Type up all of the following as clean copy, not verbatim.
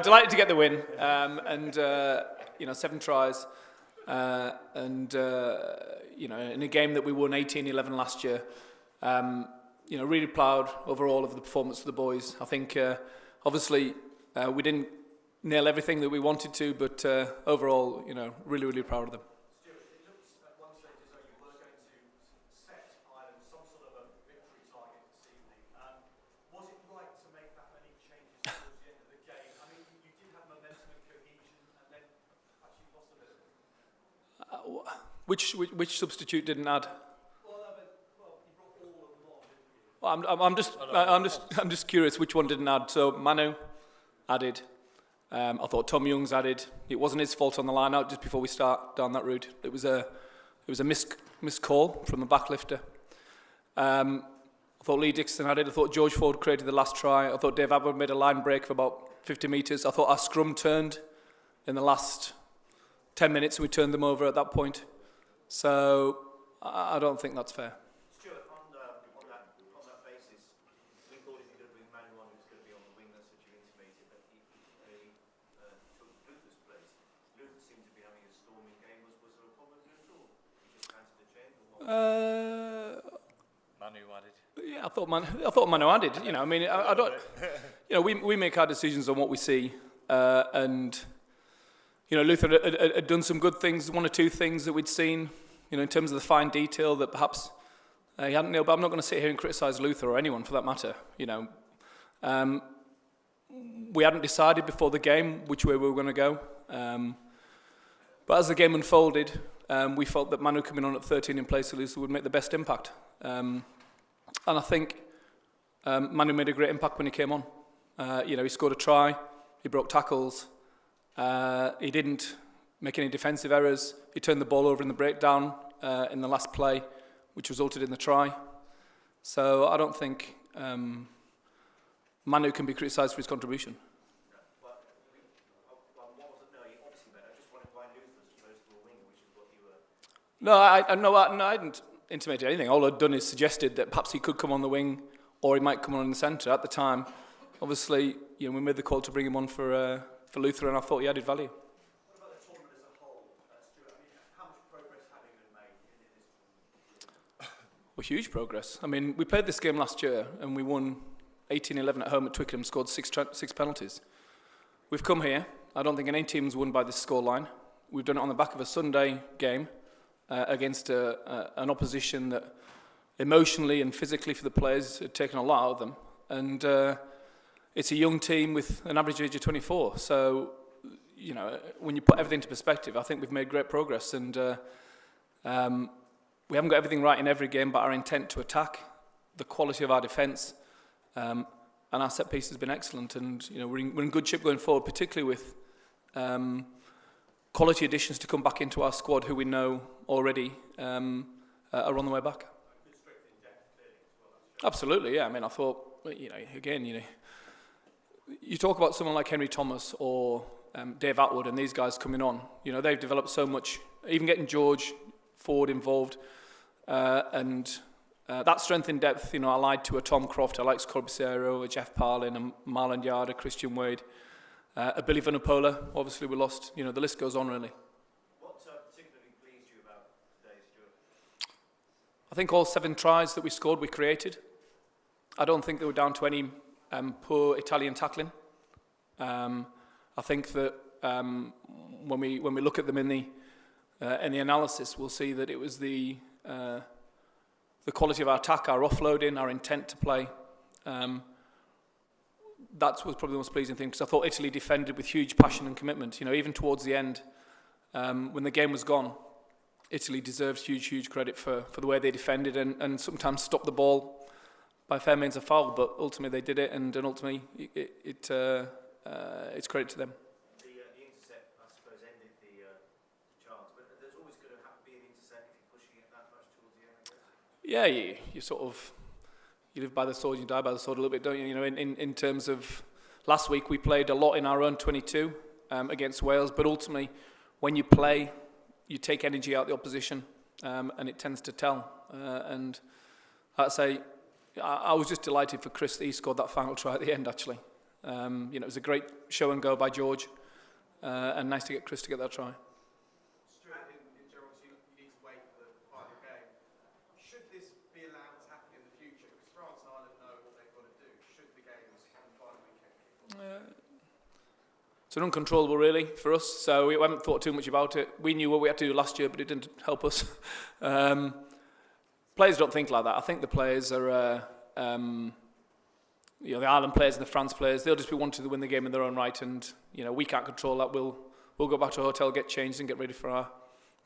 Delighted to get the win, and 7 tries, and in a game that we won 18-11 last year. Really proud overall of the performance of the boys. I think obviously we didn't nail everything that we wanted to, but overall, really, really proud of them. Stuart, it looks at one stage as though you were going to set Ireland some sort of a victory target this evening. Was it right to make that many changes towards the end of the game? I mean, you did have momentum and cohesion, and then actually lost a little bit. Which substitute didn't add? Well, you brought all of them on, didn't you? I'm just curious which one didn't add. So Manu added. I thought Tom Young's added. It wasn't his fault on the line out just before we start down that route. It was a missed call from the backlifter. I thought Lee Dixon added. I thought George Ford created the last try. I thought Dave Abbott made a line break of about 50 metres. I thought our scrum turned in the last 10 minutes and we turned them over at that point. So I don't think that's fair. Stuart, on that basis, we thought if you're going to bring Manu on, who's going to be on the wing, that's what you intimated, that he took Luther's place. Luther seemed to be having a storming game. Was there a problem with it at all? He just fancied a change or what? Manu added. Yeah, I thought Manu added. I don't. We make our decisions on what we see, and Luther had done some good things, 1 or 2 things that we'd seen, in terms of the fine detail that perhaps he hadn't nailed. But I'm not going to sit here and criticise Luther or anyone for that matter. We hadn't decided before the game which way we were going to go. But as the game unfolded, we felt that Manu coming on at 13 in place of Luther would make the best impact. And I think Manu made a great impact when he came on. He scored a try, he broke tackles, he didn't make any defensive errors, he turned the ball over in the breakdown in the last play, which resulted in the try. So I don't think Manu can be criticised for his contribution. No, I didn't intimate anything. All I'd done is suggested that perhaps he could come on the wing or he might come on in the centre. At the time, obviously, we made the call to bring him on for Luther, and I thought he added value. What about the tournament as a whole, Stuart? I mean, how much progress have you been made in this tournament? Well, huge progress. I mean, we played this game last year and we won 18-11 at home at Twickenham, scored 6 penalties. We've come here. I don't think any team's won by this scoreline. We've done it on the back of a Sunday game against an opposition that emotionally and physically for the players had taken a lot out of them. And it's a young team with an average age of 24. So, when you put everything into perspective, I think we've made great progress. And we haven't got everything right in every game, but our intent to attack, the quality of our defence, and our set piece has been excellent. And we're in good shape going forward, particularly with quality additions to come back into our squad who we know already are on the way back. Absolutely, yeah. I mean, I thought, you talk about someone like Henry Thomas or Dave Atwood and these guys coming on. They've developed so much, even getting George Ford involved, and that strength in depth, I lied to a Tom Croft, a Alex Corbisiero, a Jeff Parlin, a Marlon Yard, a Christian Wade, a Billy Vanapola. Obviously we lost, the list goes on really. What particularly pleased you about today, Stuart? I think all 7 tries that we scored, we created. I don't think they were down to any poor Italian tackling. I think that when we look at them in the analysis, we'll see that it was the quality of our attack, our offloading, our intent to play. That was probably the most pleasing thing, because I thought Italy defended with huge passion and commitment. Even towards the end, when the game was gone, Italy deserves huge credit for the way they defended and sometimes stopped the ball by fair means of foul, but ultimately they did it, and ultimately it's credit to them. The intercept, I suppose, ended the chance, but there's always going to have to be an intercept if you're pushing it that much towards the end, I guess. Yeah, you sort of, you live by the sword, you die by the sword a little bit, don't you? In terms of last week, we played a lot in our own 22 against Wales, but ultimately, when you play, you take energy out of the opposition, and it tends to tell. And I'd say, I was just delighted for Chris that he scored that final try at the end, actually. It was a great show and go by George, and nice to get Chris to get that try. Stuart, in general, you need to wait for the final game. Should this be allowed to happen in the future? Because France and Ireland know what they've got to do. Should the games on the final weekend? It's an uncontrollable, really, for us, so we haven't thought too much about it. We knew what we had to do last year, but it didn't help us. Players don't think like that. I think the players are, the Ireland players and the France players, they'll just be wanting to win the game in their own right, and we can't control that. We'll go back to our hotel, get changed, and get ready for our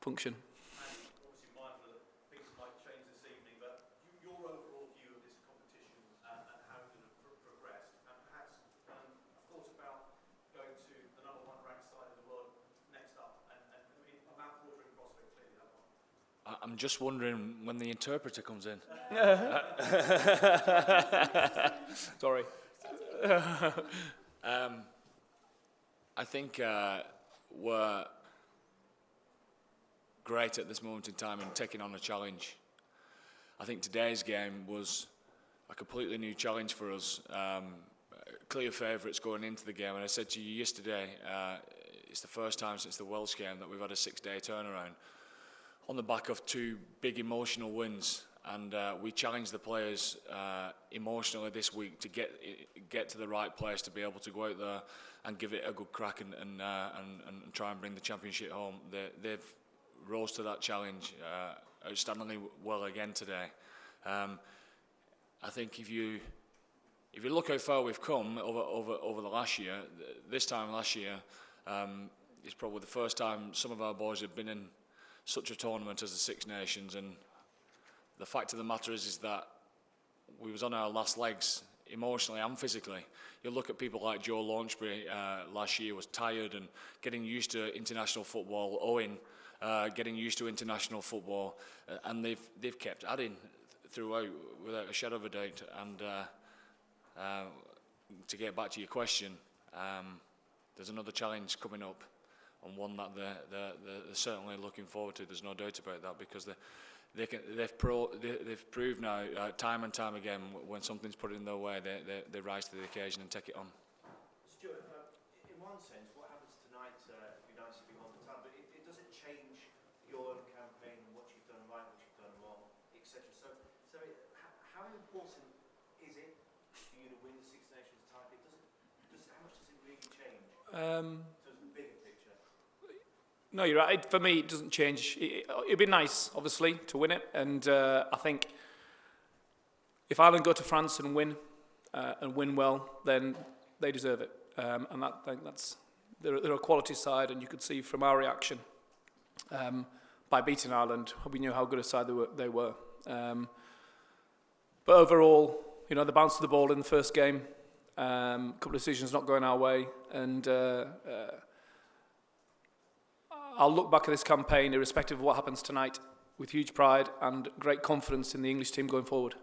function. Obviously mindful that things might change this evening, but your overall view of this competition and how it has progressed, and perhaps thought about going to the number one ranked side in the world next up, and a mouth-watering prospect clearly that one. I'm just wondering when the interpreter comes in. Sorry. I think we're great at this moment in time in taking on a challenge. I think today's game was a completely new challenge for us. Clear favourites going into the game, and I said to you yesterday, it's the first time since the Welsh game that we've had a 6-day turnaround on the back of 2 big emotional wins, and we challenged the players emotionally this week to get to the right place to be able to go out there and give it a good crack and try and bring the championship home. They've rose to that challenge outstandingly well again today. I think if you look how far we've come over the last year, this time last year, it's probably the first time some of our boys have been in such a tournament as the Six Nations, and the fact of the matter is that we was on our last legs emotionally and physically. You look at people like Joe Launchbury last year was tired and getting used to international football. Owen getting used to international football, and they've kept adding throughout without a shadow of a doubt. And to get back to your question, there's another challenge coming up, and one that they're certainly looking forward to. There's no doubt about that, because they've proved now time and time again when something's put in their way, they rise to the occasion and take it on. Stuart, in one sense, what happens tonight would be nice if you won the time, but it doesn't change your own campaign and what you've done right, what you've done wrong, etc. So how important is it for you to win the Six Nations title? How much does it really change? So the bigger picture. No, you're right. For me, it doesn't change. It'd be nice, obviously, to win it. And I think if Ireland go to France and win well, then they deserve it. And I think they're a quality side, and you could see from our reaction by beating Ireland, we knew how good a side they were. But overall, the bounce of the ball in the first game, a couple of decisions not going our way, and I'll look back at this campaign, irrespective of what happens tonight, with huge pride and great confidence in the English team going forward.